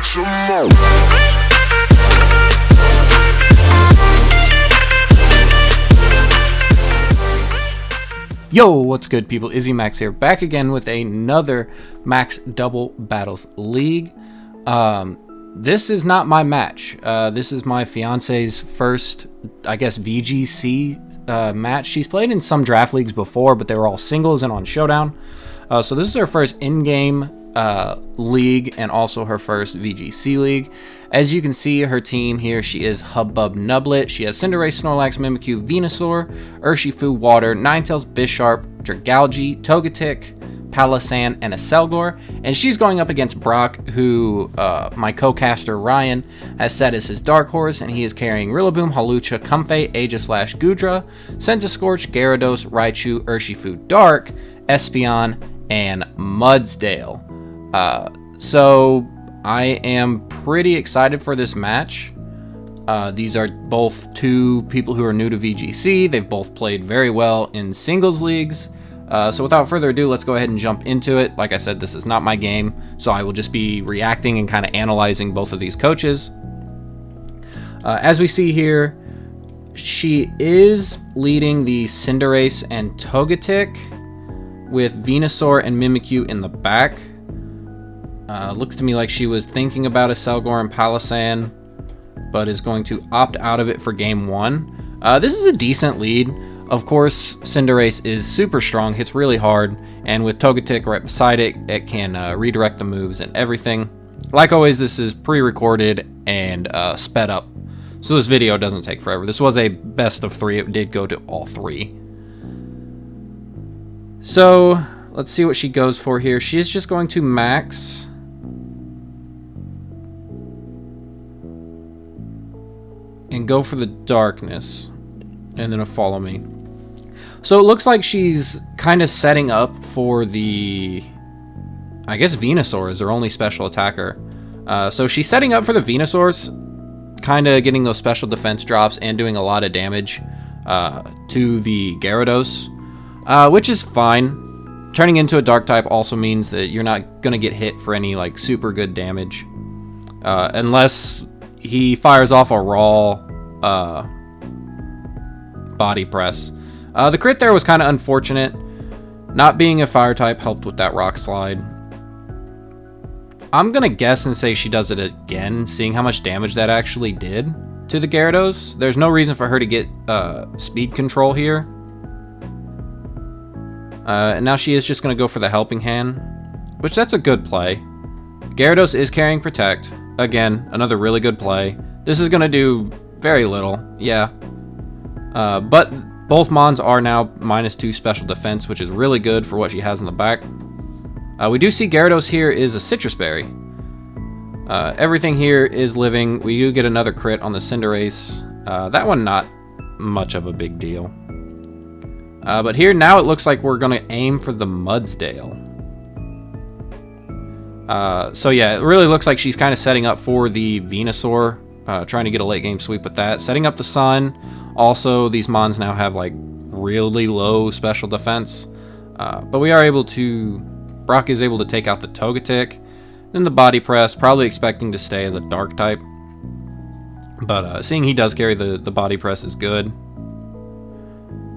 some more. Yo, what's good, people? Izzy Max here, back again with another Max Double Battles League. This is not my match. This is my fiance's first, I guess, VGC match. She's played in some draft leagues before, but they were all singles and on Showdown. So this is her first in-game league and also her first VGC league. As you can see, her team here, she is Hubbub Nublet. She has Cinderace, Snorlax, Mimikyu, Venusaur, Urshifu, Water, Ninetales, Bisharp, Dragalge, Togetic, Palossand, and a Selgor. And she's going up against Brock, who my co-caster Ryan has set as his dark horse, and he is carrying Rillaboom, Hawlucha, Comfey, Aegislash, Goodra, Centiskorch, Gyarados, Raichu, Urshifu Dark, Espeon, and Mudsdale. So I am pretty excited for this match. These are both two people who are new to VGC. They've both played very well in singles leagues. So without further ado, let's go ahead and jump into it. Like I said, this is not my game, so I will just be reacting and kind of analyzing both of these coaches. As we see here, she is leading the Cinderace and Togetic with Venusaur and Mimikyu in the back. Looks to me like she was thinking about a Selgor and Palossand, but is going to opt out of it for game one. This is a decent lead. Of course, Cinderace is super strong, hits really hard, and with Togetic right beside it, it can redirect the moves and everything. Like always, this is pre-recorded and sped up, so this video doesn't take forever. This was a best of three. It did go to all three. So let's see what she goes for here. She is just going to max. And go for the darkness. And then a follow me. So it looks like she's kind of setting up for the, I guess, Venusaur is her only special attacker. So she's setting up for the Venusaurs, kind of getting those special defense drops and doing a lot of damage to the Gyarados. Which is fine. Turning into a dark type also means that you're not going to get hit for any like super good damage. Unless he fires off a raw body press. The crit there was kind of unfortunate. Not being a fire type helped with that rock slide. I'm going to guess and say she does it again, seeing how much damage that actually did to the Gyarados. There's no reason for her to get speed control here. And now she is just going to go for the Helping Hand, which that's a good play. Gyarados is carrying Protect. Again, another really good play. This is going to do very little, yeah. But both Mons are now -2 special defense, which is really good for what she has in the back. We do see Gyarados here is a Citrus Berry. Everything here is living. We do get another crit on the Cinderace. That one not much of a big deal. But here now it looks like we're going to aim for the Mudsdale. So yeah, it really looks like she's kind of setting up for the Venusaur, trying to get a late game sweep with that. Setting up the Sun. Also, these Mons now have like really low special defense. But we are able to, Brock is able to take out the Togetic. Then the Body Press, probably expecting to stay as a Dark type. But seeing he does carry the Body Press is good.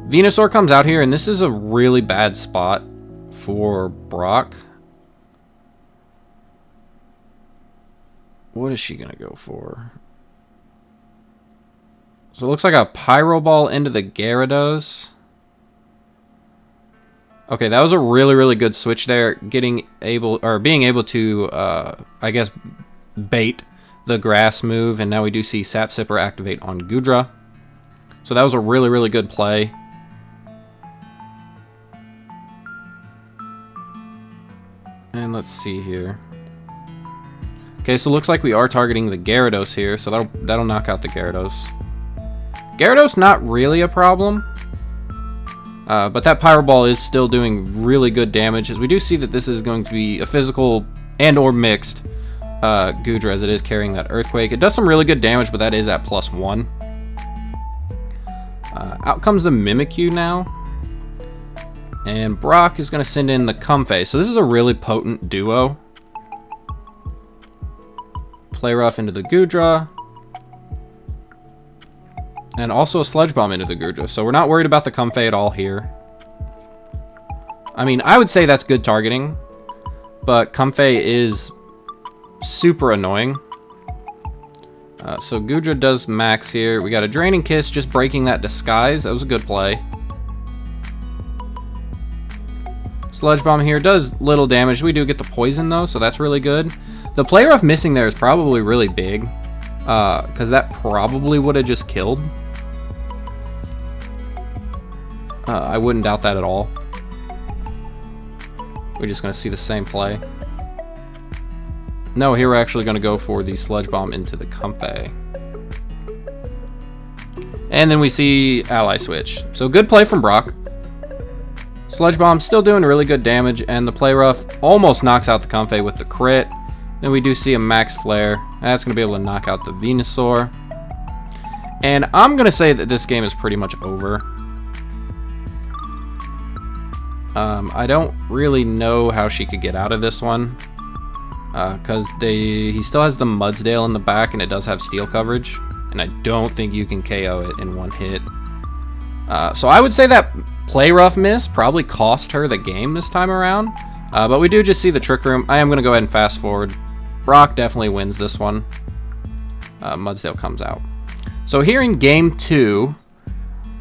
Venusaur comes out here, and this is a really bad spot for Brock. What is she going to go for? So it looks like a Pyro Ball into the Gyarados. Okay, that was a really, really good switch there. Being able to, I guess, bait the Grass move. And now we do see Sap Sipper activate on Goodra. So that was a really, really good play. And let's see here. Okay, so it looks like we are targeting the Gyarados here, so that'll knock out the Gyarados. Gyarados not really a problem, but that Pyro Ball is still doing really good damage, as we do see that this is going to be a physical and or mixed Goodra, as it is carrying that Earthquake. It does some really good damage, but that is at +1. Out comes the Mimikyu now. And Brock is going to send in the Comfey. So this is a really potent duo. Play Rough into the Gudra. And also a Sludge Bomb into the Gudra. So we're not worried about the Comfey at all here. I mean, I would say that's good targeting. But Comfey is super annoying. So Gudra does max here. We got a Draining Kiss, just breaking that disguise. That was a good play. Sludge Bomb here does little damage. We do get the poison though, so that's really good. The Play Rough missing there is probably really big, because that probably would have just killed. I wouldn't doubt that at all. We're just going to see the same play. No, here we're actually going to go for the Sludge Bomb into the Comfey. And then we see Ally Switch. So good play from Brock. Sludge Bomb still doing really good damage, and the Play Rough almost knocks out the Comfey with the crit. Then we do see a Max Flare. That's going to be able to knock out the Venusaur. And I'm going to say that this game is pretty much over. I don't really know how she could get out of this one. Because he still has the Mudsdale in the back, and it does have steel coverage. And I don't think you can KO it in one hit. So I would say that Play Rough miss probably cost her the game this time around. But we do just see the Trick Room. I am going to go ahead and fast forward. Brock definitely wins this one. Mudsdale comes out. So here in Game 2,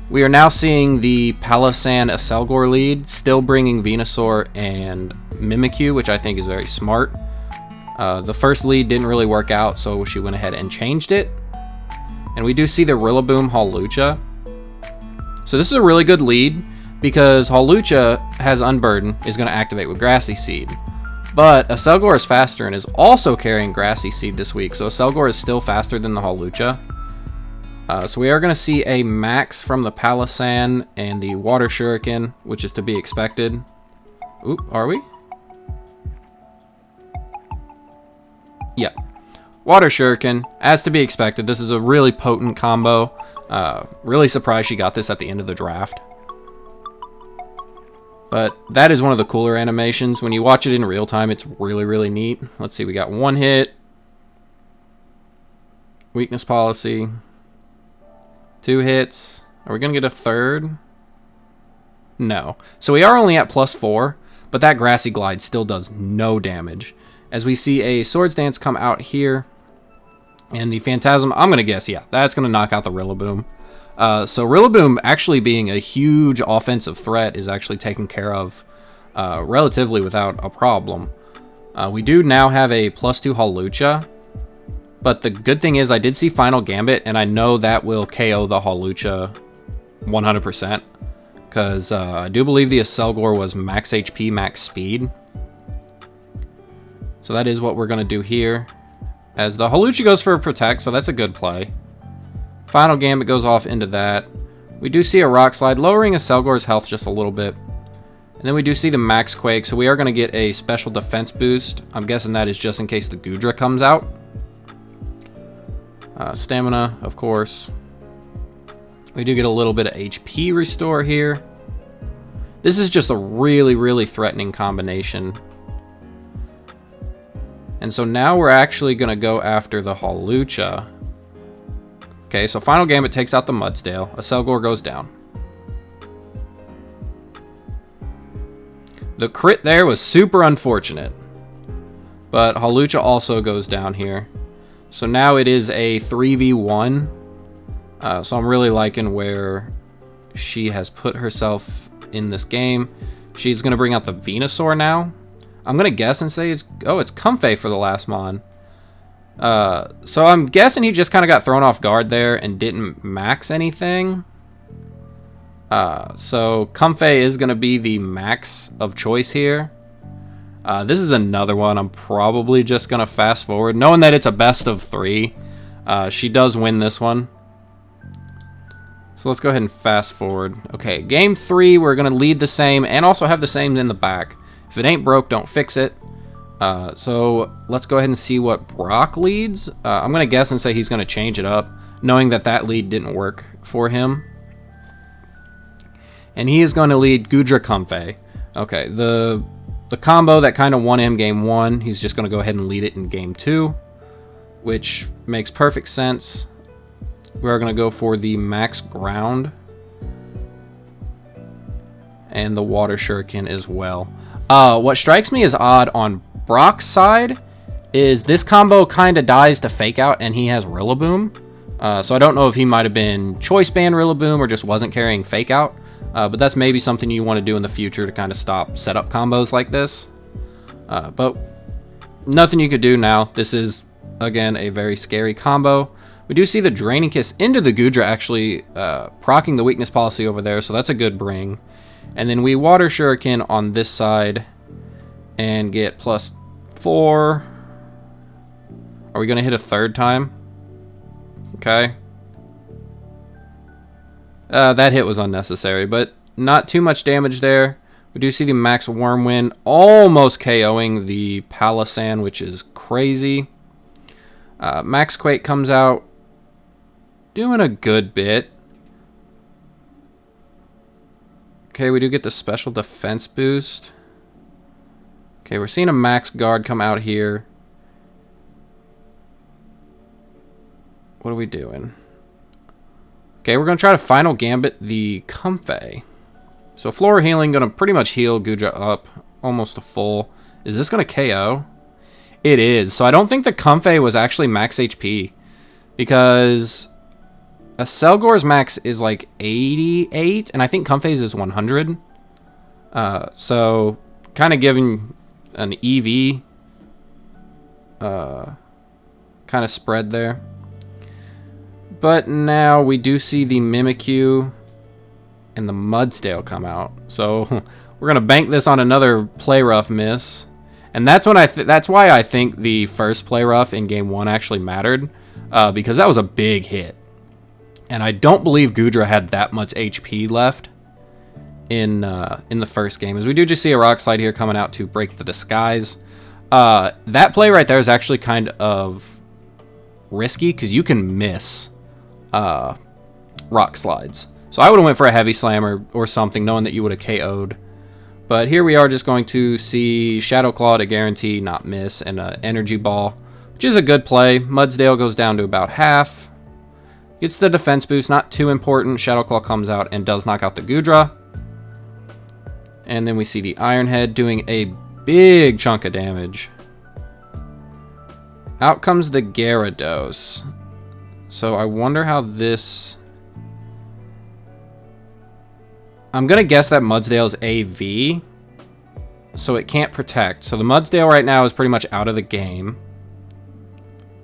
we are now seeing the Palossand Aselgor lead, still bringing Venusaur and Mimikyu, which I think is very smart. The first lead didn't really work out, so she went ahead and changed it. And we do see the Rillaboom Hawlucha. So this is a really good lead, because Hawlucha has Unburden, is going to activate with Grassy Seed. But Aselgor is faster and is also carrying Grassy Seed this week, so Aselgor is still faster than the Hawlucha. So we are going to see a max from the Palossand and the Water Shuriken, which is to be expected. Oop, are we? Yeah. Water Shuriken, as to be expected. This is a really potent combo. Really surprised she got this at the end of the draft. But that is one of the cooler animations. When you watch it in real time, it's really, really neat. Let's see, we got one hit. Weakness Policy. 2 hits. Are we going to get a third? No. So we are only at +4, but that Grassy Glide still does no damage. As we see a Swords Dance come out here. And the Phantasm, I'm going to guess, yeah, that's going to knock out the Rillaboom. So Rillaboom actually being a huge offensive threat is actually taken care of relatively without a problem. We do now have a +2 Hawlucha. But the good thing is I did see Final Gambit, and I know that will KO the Hawlucha 100%. Because I do believe the Aselgor was max HP, max speed. So that is what we're going to do here. As the Hawlucha goes for a Protect, so that's a good play. Final Gambit goes off into that. We do see a Rock Slide, lowering Aselgor's health just a little bit. And then we do see the Max Quake, so we are going to get a special defense boost. I'm guessing that is just in case the Gudra comes out. Stamina, of course. We do get a little bit of HP restore here. This is just a really, really threatening combination. And so now we're actually going to go after the Hawlucha. Okay, so Final Gambit takes out the Mudsdale. Aselgor goes down. The crit there was super unfortunate. But Hawlucha also goes down here. So now it is a 3v1. So I'm really liking where she has put herself in this game. She's going to bring out the Venusaur now. I'm going to guess and say it's Comfey for the last mon. So I'm guessing he just kind of got thrown off guard there and didn't max anything. So Comfey is going to be the max of choice here. This is another one I'm probably just going to fast forward, knowing that it's a best of 3. She does win this one. So let's go ahead and fast forward. Okay, game 3, we're going to lead the same and also have the same in the back. If it ain't broke, don't fix it. So let's go ahead and see what Brock leads. I'm going to guess and say he's going to change it up, knowing that that lead didn't work for him. And he is going to lead Gudra Comfey. Okay, the combo that kind of won him game 1, he's just going to go ahead and lead it in game 2. which makes perfect sense. We're going to go for the max ground and the water shuriken as well. What strikes me as odd on Brock's side is this combo kind of dies to fake out, and he has Rillaboom. So I don't know if he might have been choice banned Rillaboom or just wasn't carrying fake out. But that's maybe something you want to do in the future to kind of stop setup combos like this. But nothing you could do now. This is, again, a very scary combo. We do see the Draining Kiss into the Goodra actually proccing the weakness policy over there, so that's a good bring. And then we Water Shuriken on this side and get +4. Are we going to hit a third time? Okay. That hit was unnecessary, but not too much damage there. We do see the Max Wormwind almost KOing the Palossand, which is crazy. Max Quake comes out doing a good bit. Okay, we do get the special defense boost. Okay, we're seeing a Max Guard come out here. What are we doing? Okay, we're going to try to Final Gambit the Comfey. So Flora Healing going to pretty much heal Goodra up almost to full. Is this going to KO? It is. So I don't think the Comfey was actually max HP, because a Selgor's max is like 88, and I think Comfey's is 100. So kind of giving an EV kind of spread there. But now we do see the Mimikyu and the Mudsdale come out. So we're gonna bank this on another Play Rough miss, and that's when that's why I think the first Play Rough in Game 1 actually mattered, because that was a big hit, and I don't believe Goodra had that much HP left in the first game. As we do just see a Rock Slide here coming out to break the disguise. That play right there is actually kind of risky because you can miss Rock Slides. So I would have went for a Heavy Slam or something, knowing that you would have KO'd. But here we are just going to see Shadow Claw to guarantee not miss, and an Energy Ball, which is a good play. Mudsdale goes down to about half. Gets the defense boost, not too important. Shadow Claw comes out and does knock out the Goodra. And then we see the Iron Head doing a big chunk of damage. Out comes the Gyarados. So I wonder how this... I'm going to guess that Mudsdale's AV, so it can't protect. So the Mudsdale right now is pretty much out of the game.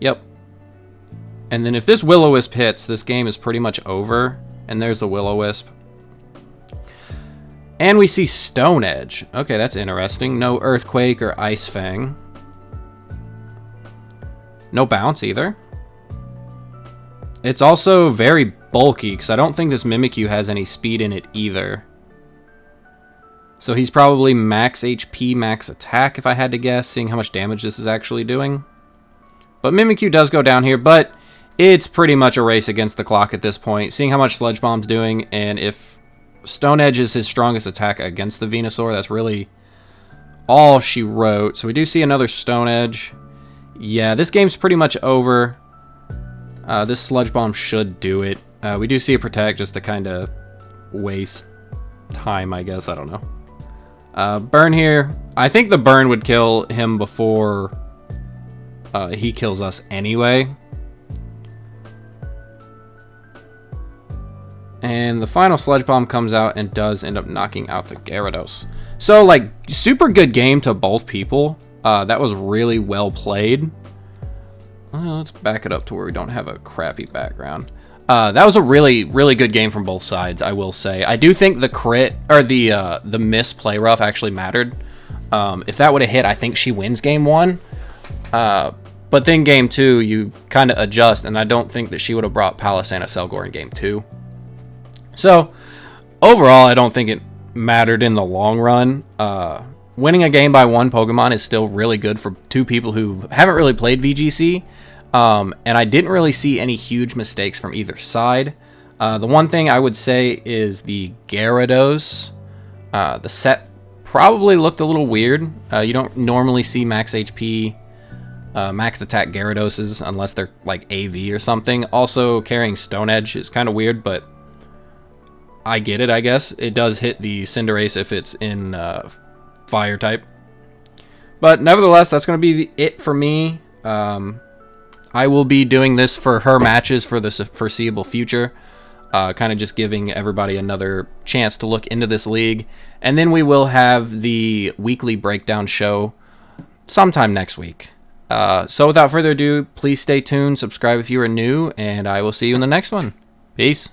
Yep. And then if this Will-O-Wisp hits, this game is pretty much over. And there's the Will-O-Wisp. And we see Stone Edge. Okay, that's interesting. No Earthquake or Ice Fang. No Bounce either. It's also very bulky, because I don't think this Mimikyu has any speed in it either. So he's probably max HP, max attack, if I had to guess, seeing how much damage this is actually doing. But Mimikyu does go down here, but it's pretty much a race against the clock at this point, seeing how much Sludge Bomb's doing, and if Stone Edge is his strongest attack against the Venusaur, that's really all she wrote. So we do see another Stone Edge. Yeah, this game's pretty much over. This Sludge Bomb should do it. We do see a Protect just to kind of waste time, I guess. I don't know. Burn here. I think the Burn would kill him before he kills us anyway. And the final Sludge Bomb comes out and does end up knocking out the Gyarados. So, like, super good game to both people. That was really well played. Let's back it up to where we don't have a crappy background. That was a really, really good game from both sides, I will say. I do think the crit, or the miss Play Rough actually mattered. If that would have hit, I think she wins game 1. But then game 2, you kind of adjust, and I don't think that she would have brought Palossand Selgor in game 2. So, overall, I don't think it mattered in the long run. Winning a game by one Pokemon is still really good for two people who haven't really played VGC. And I didn't really see any huge mistakes from either side. The one thing I would say is the Gyarados. The set probably looked a little weird. You don't normally see max HP max attack Gyarados unless they're like AV or something. Also, carrying Stone Edge is kind of weird, but I get it, I guess. It does hit the Cinderace if it's in Fire type. But nevertheless, that's going to be it for me. I will be doing this for her matches for the foreseeable future. Kind of just giving everybody another chance to look into this league. And then we will have the weekly breakdown show sometime next week. So without further ado, please stay tuned, subscribe if you are new, and I will see you in the next one. Peace.